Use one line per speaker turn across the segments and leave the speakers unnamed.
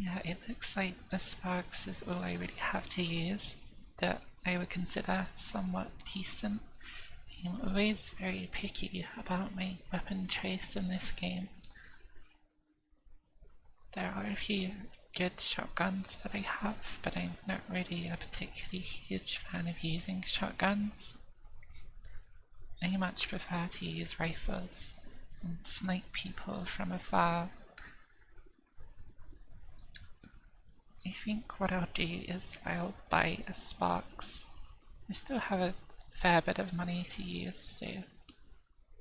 Yeah, it looks like the sparks is all I really have to use that I would consider somewhat decent. I'm always very picky about my weapon choice in this game. There are a few good shotguns that I have, but I'm not really a particularly huge fan of using shotguns. I much prefer to use rifles and snipe people from afar. I think what I'll do is I'll buy a sparks. I still have a fair bit of money to use, so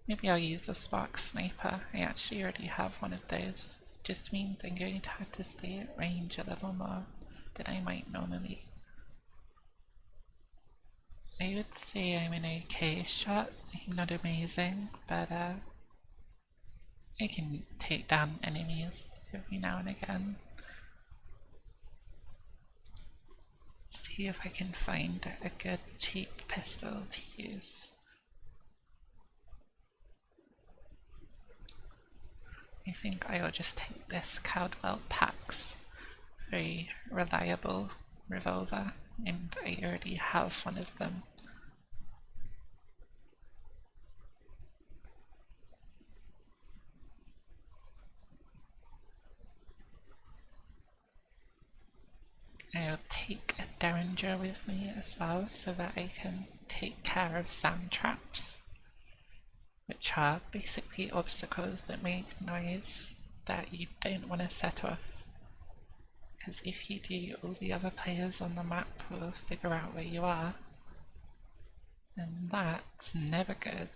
maybe I'll use a sparks sniper. I actually already have one of those. Just means I'm going to have to stay at range a little more than I might normally. I would say I'm an okay shot. I'm not amazing, but I can take down enemies every now and again. See if I can find a good cheap pistol to use. I think I'll just take this Caldwell Pax, very reliable revolver, and I already have one of them. I'll take a Derringer with me as well so that I can take care of sound traps, which are basically obstacles that make noise that you don't want to set off. Because if you do, all the other players on the map will figure out where you are, and that's never good.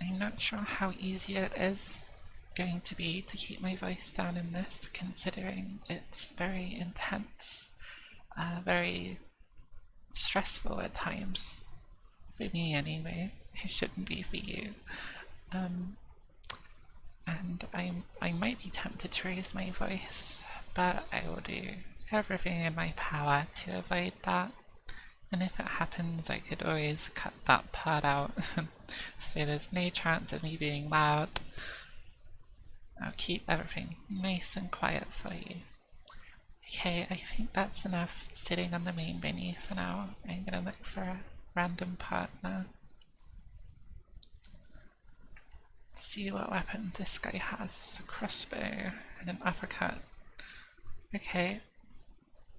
I'm not sure how easy it is going to be to keep my voice down in this, considering it's very intense, very stressful at times. For me anyway, it shouldn't be for you. And I might be tempted to raise my voice, but I will do everything in my power to avoid that. And if it happens, I could always cut that part out, so there's no chance of me being loud. I'll keep everything nice and quiet for you. Okay, I think that's enough sitting on the main menu for now. I'm gonna look for a random partner. Let's see what weapons this guy has. A crossbow and an uppercut. Okay.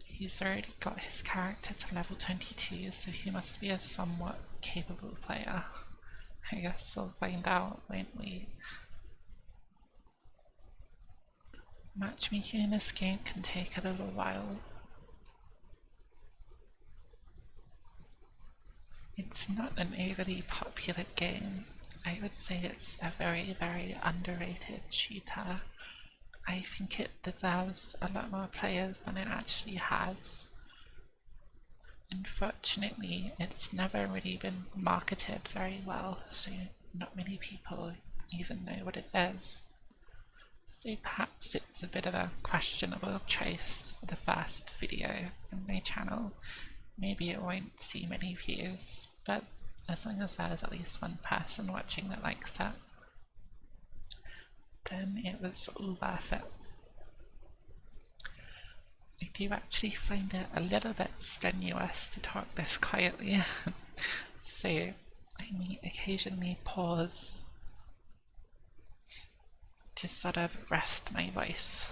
He's already got his character to level 22, so he must be a somewhat capable player. I guess we'll find out, won't we? Matchmaking in this game can take a little while. It's not an overly popular game. I would say it's a very, very underrated shooter. I think it deserves a lot more players than it actually has. Unfortunately, it's never really been marketed very well, so not many people even know what it is. So perhaps it's a bit of a questionable choice for the first video on my channel. Maybe it won't see many views, but as long as there's at least one person watching that likes it, then it was all worth it. I do actually find it a little bit strenuous to talk this quietly, so I may occasionally pause to sort of rest my voice.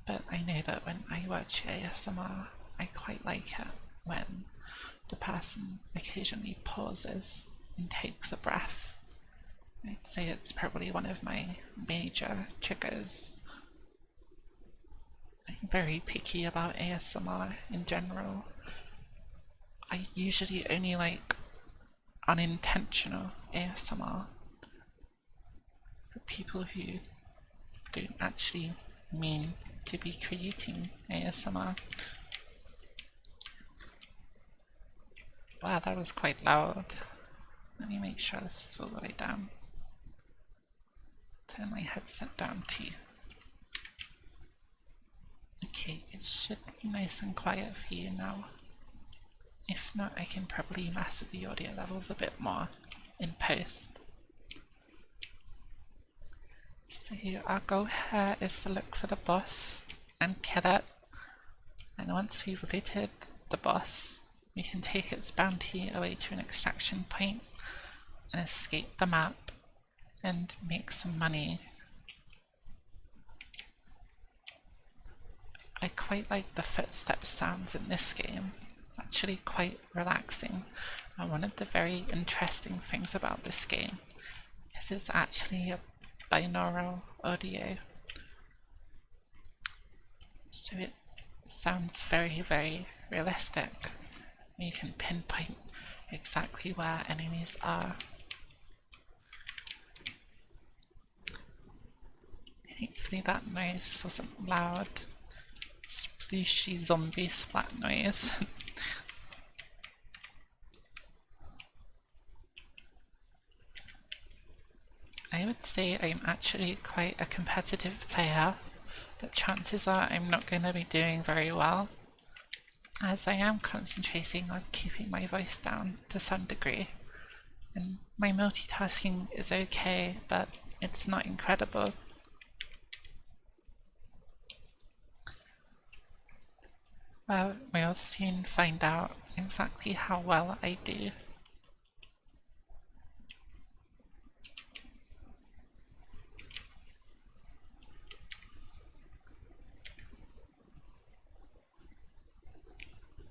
But I know that when I watch ASMR, I quite like it when the person occasionally pauses and takes a breath. I'd say it's probably one of my major triggers. I'm very picky about ASMR in general. I usually only like unintentional ASMR for people who don't actually mean to be creating ASMR. Wow, that was quite loud. Let me make sure this is all the way down. Turn my headset down too. Okay, it should be nice and quiet for you now. If not, I can probably mess with the audio levels a bit more in post. So our goal here is to look for the boss and kill it, and once we've looted the boss, we can take its bounty away to an extraction point and escape the map and make some money. I quite like the footstep sounds in this game. It's actually quite relaxing, and one of the very interesting things about this game is it's actually a binaural audio, so it sounds very, very realistic. You can pinpoint exactly where enemies are. Hopefully that noise wasn't loud. Splooshy zombie splat noise. I would say I'm actually quite a competitive player, but chances are I'm not going to be doing very well, as I am concentrating on keeping my voice down to some degree, and my multitasking is okay, but it's not incredible. Well, we'll soon find out exactly how well I do.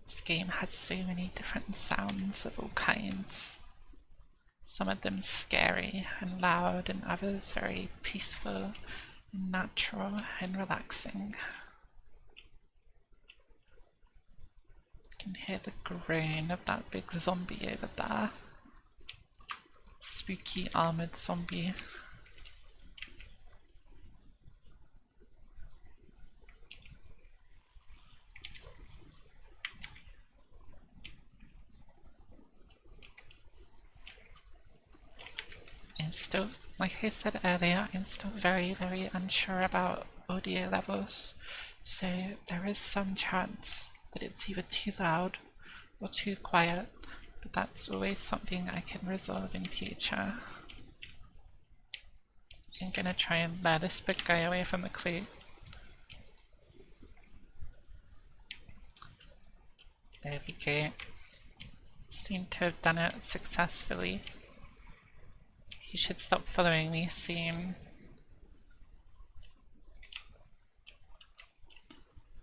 This game has so many different sounds of all kinds. Some of them scary and loud, and others very peaceful and natural and relaxing. You can hear the groan of that big zombie over there. Spooky armored zombie. I'm still, like I said earlier, I'm still very, very unsure about audio levels, so there is some chance that it's either too loud or too quiet, but that's always something I can resolve in future. I'm gonna try and lure this big guy away from the clue. There we go. Seem to have done it successfully. He should stop following me soon.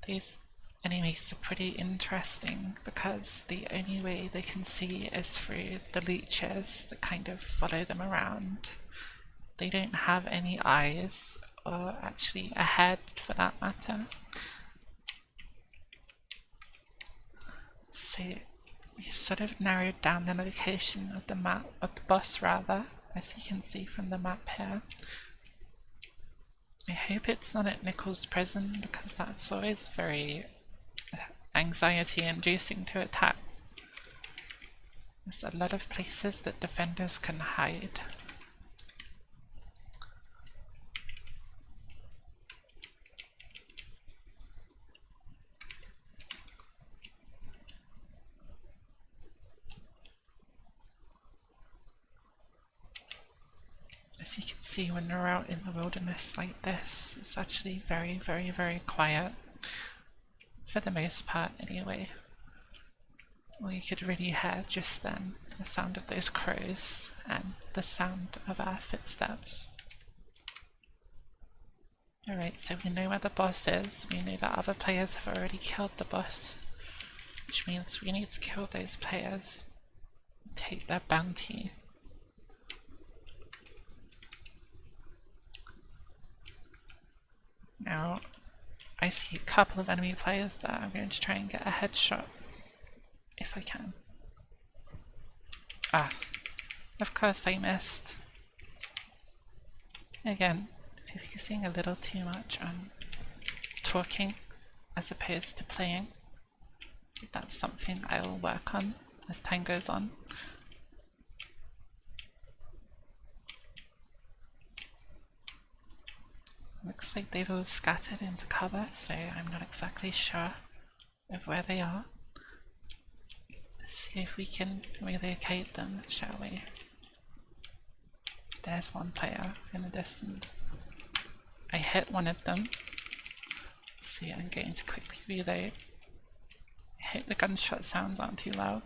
These enemies are pretty interesting because the only way they can see is through the leeches that kind of follow them around. They don't have any eyes, or actually a head for that matter. So we've sort of narrowed down the location of the map, of the boss rather, as you can see from the map here. I hope it's not at Nichols' prison, because that's always very anxiety inducing to attack. There's a lot of places that defenders can hide. As you can see, when we're out in the wilderness like this, it's actually very, very, very quiet. For the most part, anyway. All you could really hear just then, the sound of those crows and the sound of our footsteps. Alright, so we know where the boss is. We know that other players have already killed the boss, which means we need to kill those players and take their bounty. Now, I see a couple of enemy players there. I'm going to try and get a headshot, if I can. Ah, of course I missed. Again, focusing a little too much on talking as opposed to playing. That's something I'll work on as time goes on. Looks like they've all scattered into cover, so I'm not exactly sure of where they are. See if we can relocate them, shall we? There's one player in the distance. I hit one of them. See, I'm going to quickly reload. I hope the gunshot sounds aren't too loud.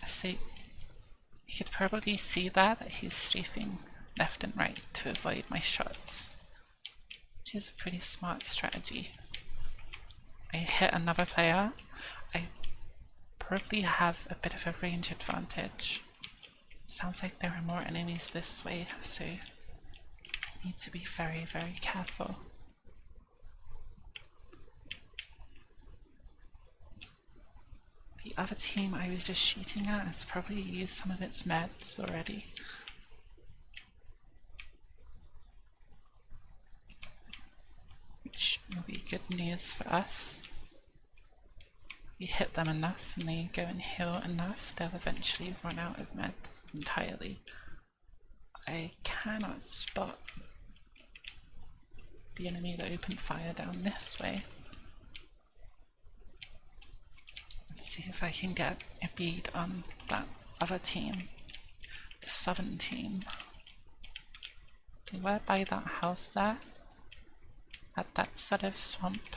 See, you could probably see that he's strafing left and right to avoid my shots, which is a pretty smart strategy. I hit another player. I probably have a bit of a range advantage. Sounds like there are more enemies this way, so I need to be very, very careful. The other team I was just shooting at has probably used some of its meds already. Which will be good news for us. We hit them enough and they go and heal enough, they'll eventually run out of meds entirely. I cannot spot the enemy that opened fire down this way. Let's see if I can get a bead on that other team, the southern team. They were by that house there, at that sort of swamp.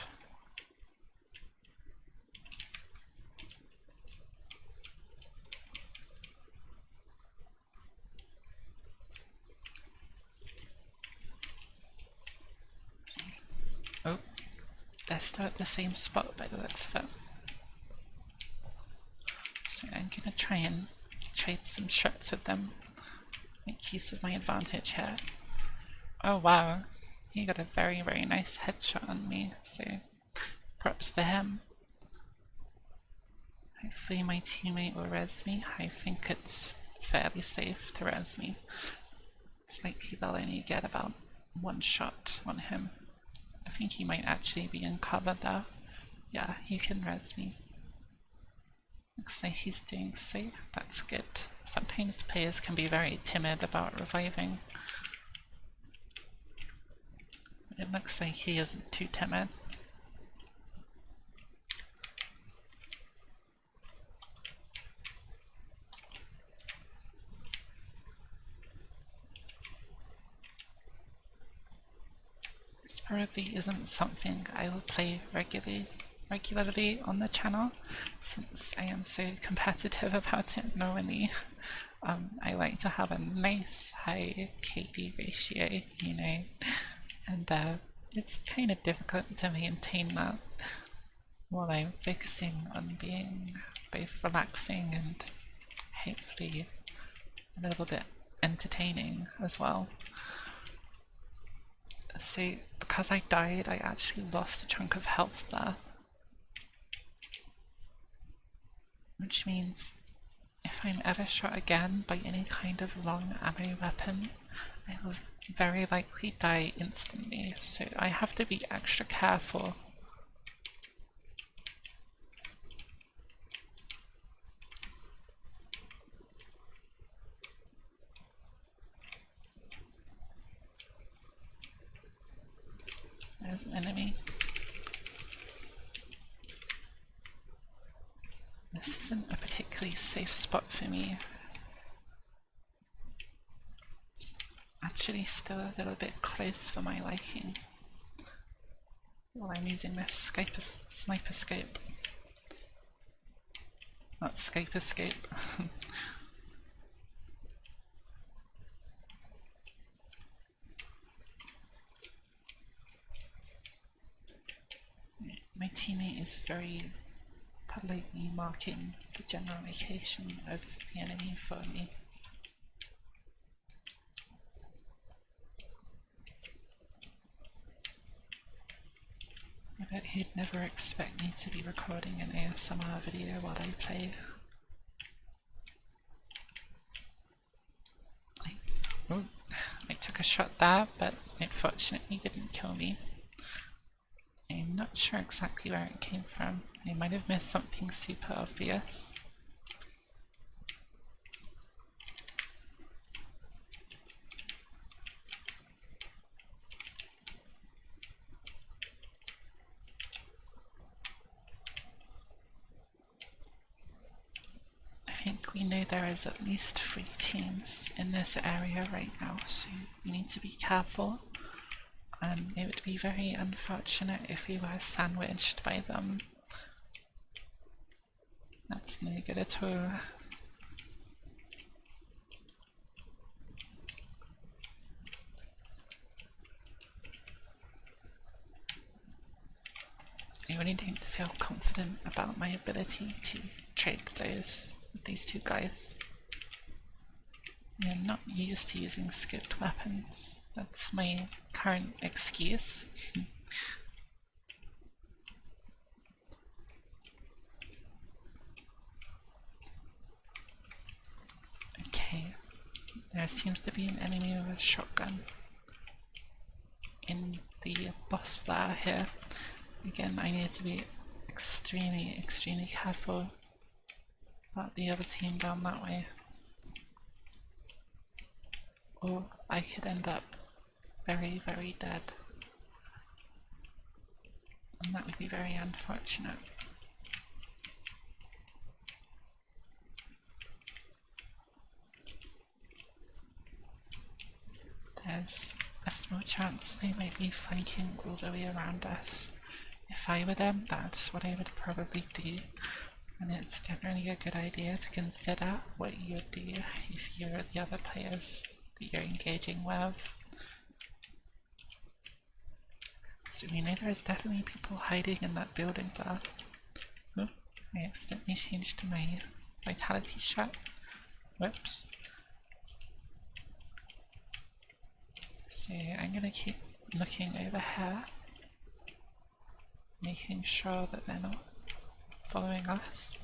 Oh, they're still at the same spot by the looks of it. So I'm gonna try and trade some shots with them, make use of my advantage here. Oh wow, he got a very, very nice headshot on me, so props to him. Hopefully my teammate will res me. I think it's fairly safe to res me. It's likely they'll only get about one shot on him. I think he might actually be in cover though. Yeah, he can res me. Looks like he's doing safe, that's good. Sometimes players can be very timid about reviving. It looks like he isn't too timid. This probably isn't something I will play regularly on the channel, since I am so competitive about it normally. I like to have a nice high KD ratio, you know, and it's kind of difficult to maintain that while I'm focusing on being both relaxing and hopefully a little bit entertaining as well. So because I died, I actually lost a chunk of health there. Which means if I'm ever shot again by any kind of long ammo weapon, I will very likely die instantly, so I have to be extra careful. There's an enemy. This isn't a particularly safe spot for me. It's actually still a little bit close for my liking while I'm using this sniper scope. Not scope escape. My teammate is very politely marking the general location of the enemy for me. I bet he'd never expect me to be recording an ASMR video while I play. I took a shot there, but it fortunately didn't kill me. I'm not sure exactly where it came from. I might have missed something super obvious. think we know there is at least 3 teams in this area right now, so we need to be careful. It would be very unfortunate if we were sandwiched by them. That's no good at all. I really don't feel confident about my ability to trade blows with these two guys. I'm not used to using scoped weapons. That's my current excuse. Okay, there seems to be an enemy with a shotgun in the boss lair here. Again, I need to be extremely careful about the other team down that way, or I could end up very dead, and that would be very unfortunate. There's a small chance they might be flanking all the way around us. If I were them, that's what I would probably do, and it's generally a good idea to consider what you would do if you're the other players that you're engaging with. So we know there's definitely people hiding in that building there. Oh, I accidentally changed my vitality shot. Whoops. So I'm gonna keep looking over here, making sure that they're not following us.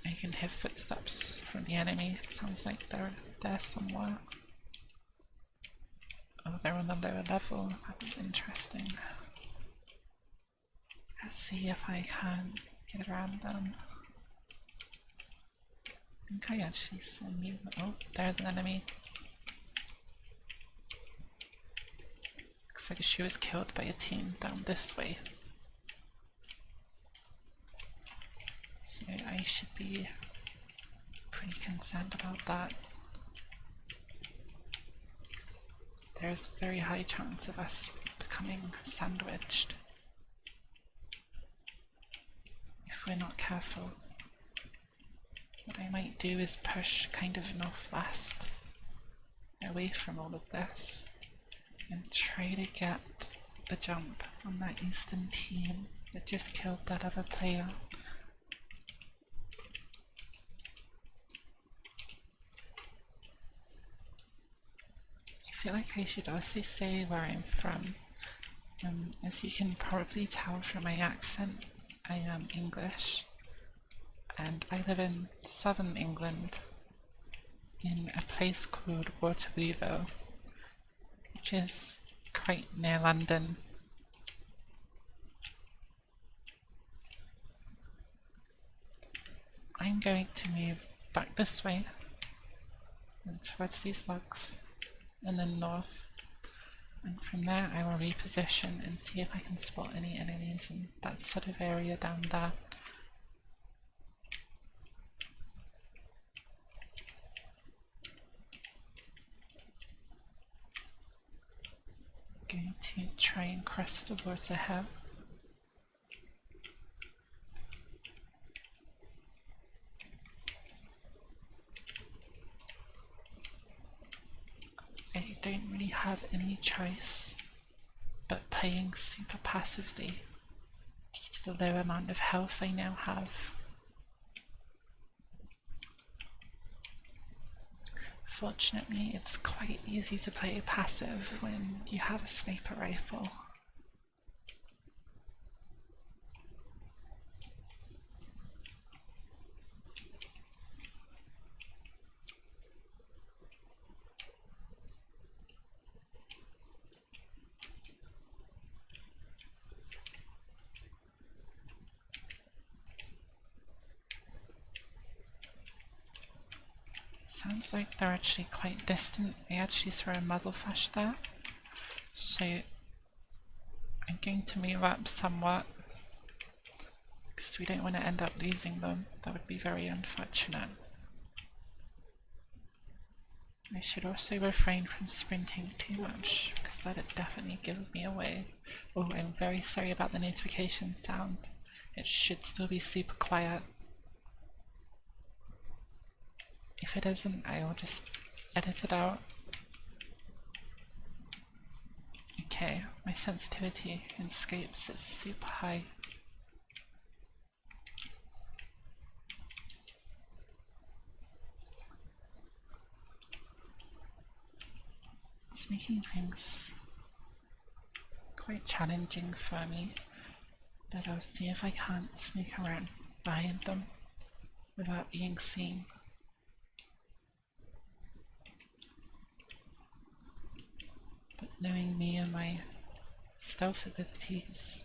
I can hear footsteps from the enemy. It sounds like they're there somewhere. Oh, they're on the lower level. That's interesting. Let's see if I can get around them. I think I actually saw you. Oh, there's an enemy. Looks like she was killed by a team down this way. So I should be pretty concerned about that. There's a very high chance of us becoming sandwiched if we're not careful. What I might do is push kind of northwest away from all of this and try to get the jump on that eastern team that just killed that other player. I feel like I should also say where I'm from. As you can probably tell from my accent, I am English, and I live in southern England in a place called Waterlooville, which is quite near London. I'm going to move back this way and towards these logs and then north, and from there I will reposition and see if I can spot any enemies in that sort of area down there. Going to try and cross the water here. I don't really have any choice but playing super passively due to the low amount of health I now have. Fortunately, it's quite easy to play passive when you have a sniper rifle. Sounds like they're actually quite distant. I actually saw a muzzle flash there. So I'm going to move up somewhat because because we don't want to end up losing them. That would be very unfortunate. I should also refrain from sprinting too much, because that would definitely give me away. Oh, I'm very sorry about the notification sound. It should still be super quiet. If it isn't, I will just edit it out. Okay, my sensitivity in scopes is super high. It's making things quite challenging for me, but I'll see if I can't sneak around behind them without being seen. But knowing me and my stealth abilities,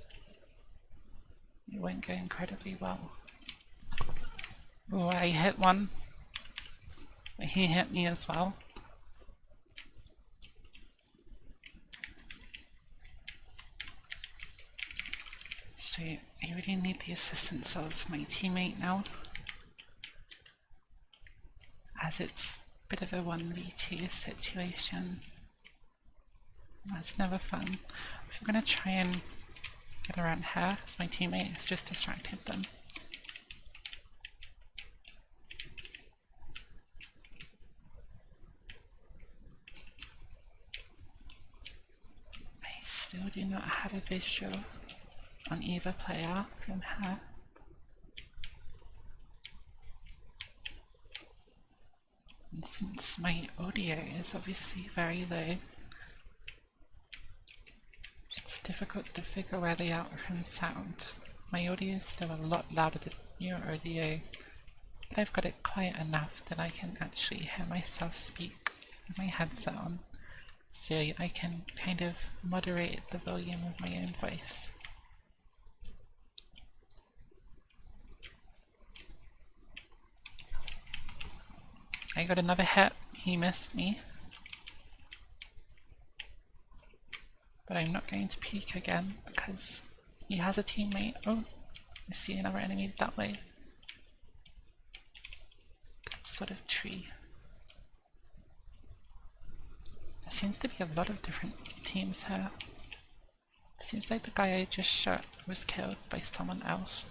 it won't go incredibly well. Oh, I hit one. He hit me as well. So I really need the assistance of my teammate now, as it's a bit of a 1v2 situation. That's never fun. I'm gonna try and get around here, as my teammate has just distracted them. I still do not have a visual on either player from here. And since my audio is obviously very low, it's difficult to figure where they are from sound. My audio is still a lot louder than your audio, but I've got it quiet enough that I can actually hear myself speak with my headset on, so I can kind of moderate the volume of my own voice. I got another hit, he missed me. But I'm not going to peek again because he has a teammate. Oh, I see another enemy that way. That sort of tree. There seems to be a lot of different teams here. It seems like the guy I just shot was killed by someone else.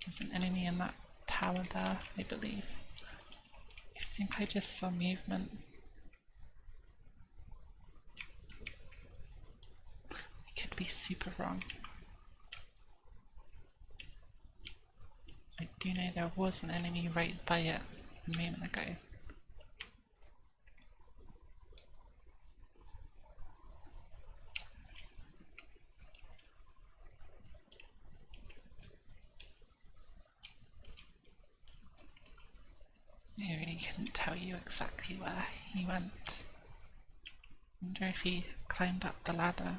There's an enemy in that tower there, I believe. I think I just saw movement. I could be super wrong. I do know there was an enemy right by it a moment ago. I really couldn't tell you exactly where he went. I wonder if he climbed up the ladder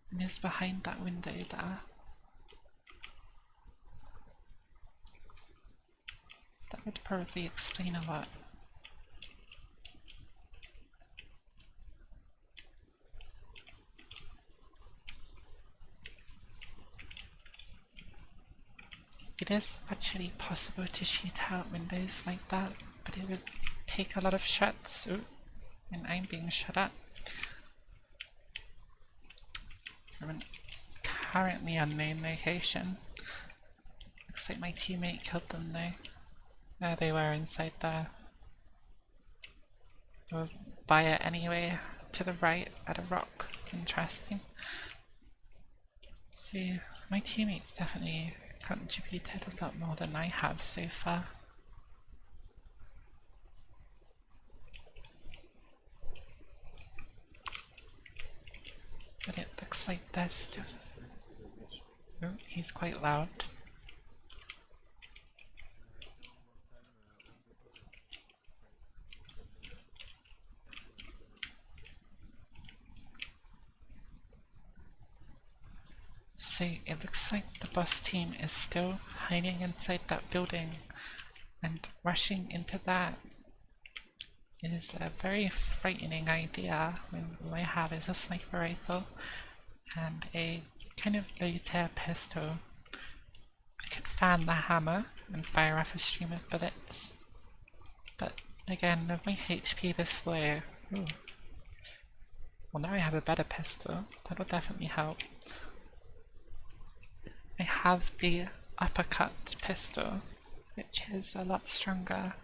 and is behind that window there. That would probably explain a lot. It is actually possible to shoot out windows like that, but it would take a lot of shots. Ooh, and I'm being shot at. From a currently unknown location. Looks like my teammate killed them though. There they were inside there. We'll buy it anyway, to the right at a rock. Interesting. So my teammates definitely contributed a lot more than I have so far. But it looks like there's still... Oh, he's quite loud. So it looks like the boss team is still hiding inside that building, And rushing into that is a very frightening idea when all I have is a sniper rifle and a kind of low-tier pistol. I could fan the hammer and fire off a stream of bullets, but again, with my HP this low, ooh. Well, now I have a better pistol, that'll definitely help. I have the uppercut pistol, which is a lot stronger,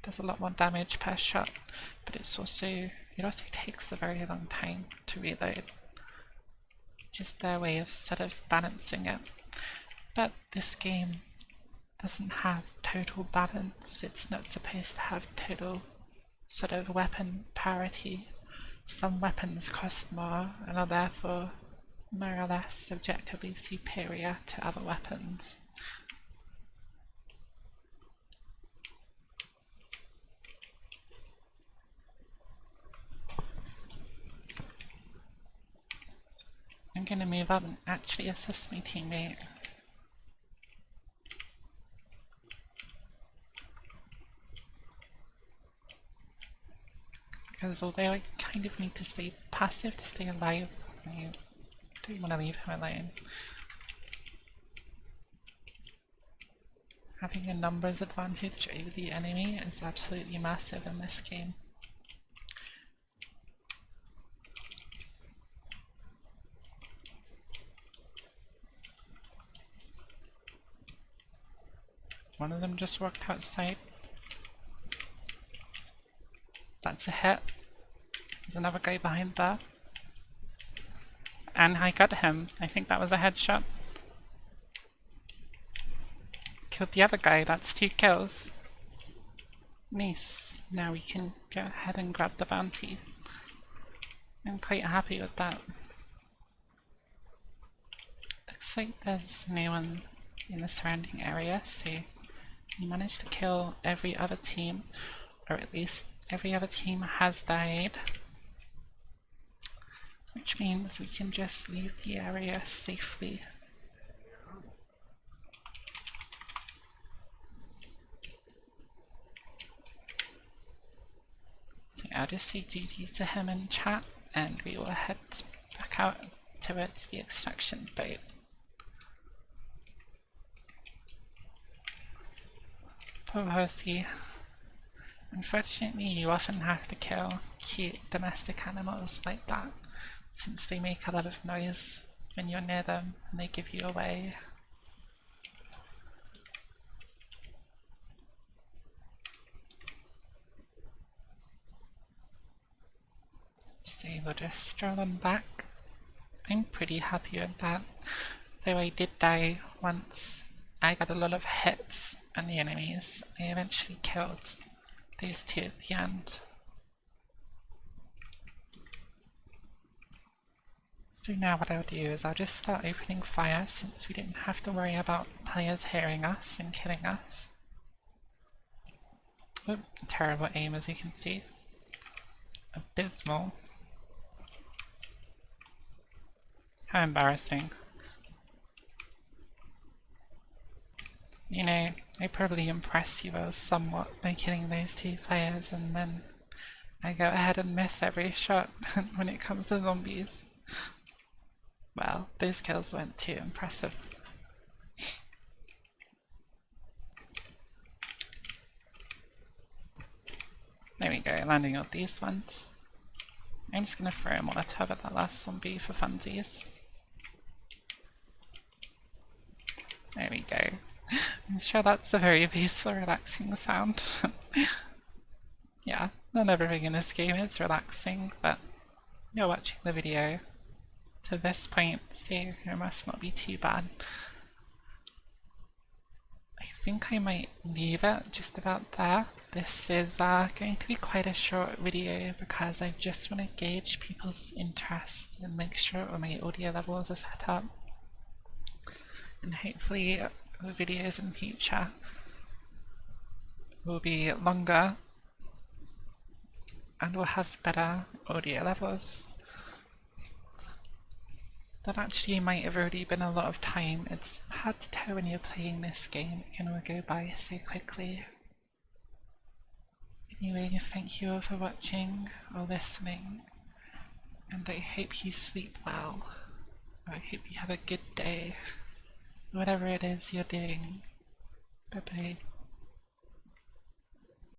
does a lot more damage per shot, but it also takes a very long time to reload. Just their way of sort of balancing it. But this game doesn't have total balance, it's not supposed to have total sort of weapon parity. Some weapons cost more and are therefore more or less objectively superior to other weapons. I'm gonna move up and actually assist my teammate. Because although I kind of need to stay passive to stay alive, I don't want to leave him alone. Having a numbers advantage over the enemy is absolutely massive in this game. One of them just walked outside. That's a hit. There's another guy behind there. And I got him. I think that was a headshot. Killed the other guy, that's 2 kills. Nice. Now we can go ahead and grab the bounty. I'm quite happy with that. Looks like there's no one in the surrounding area, so we managed to kill every other team, or at least every other team has died. Which means we can just leave the area safely. So I'll just say GG to him in chat and we will head back out towards the extraction boat. Poor horsey. Unfortunately, you often have to kill cute domestic animals like that, since they make a lot of noise when you're near them and they give you away. So we'll just stroll on back. I'm pretty happy with that, though I did die once. I got a lot of hits on the enemies. I eventually killed these 2 at the end. So now what I'll do is I'll just start opening fire since we didn't have to worry about players hearing us and killing us. Oh, terrible aim as you can see. Abysmal. How embarrassing. You know, I probably impress you all somewhat by killing those 2 players, and then I go ahead and miss every shot when it comes to zombies. Well, those kills weren't too impressive. There we go, landing on these ones. I'm just gonna throw a Molotov at that last zombie for funsies. There we go. I'm sure that's a very peaceful, relaxing sound. Yeah, not everything in this game is relaxing, but you're watching the video to this point, so it must not be too bad. I think I might leave it just about there. This is going to be quite a short video because I just want to gauge people's interest and make sure all my audio levels are set up. And hopefully the videos in future will be longer and will have better audio levels. That actually might have already been a lot of time. It's hard to tell when you're playing this game, it can all go by so quickly. Anyway, thank you all for watching or listening, and I hope you sleep well, or I hope you have a good day, whatever it is you're doing. Bye bye.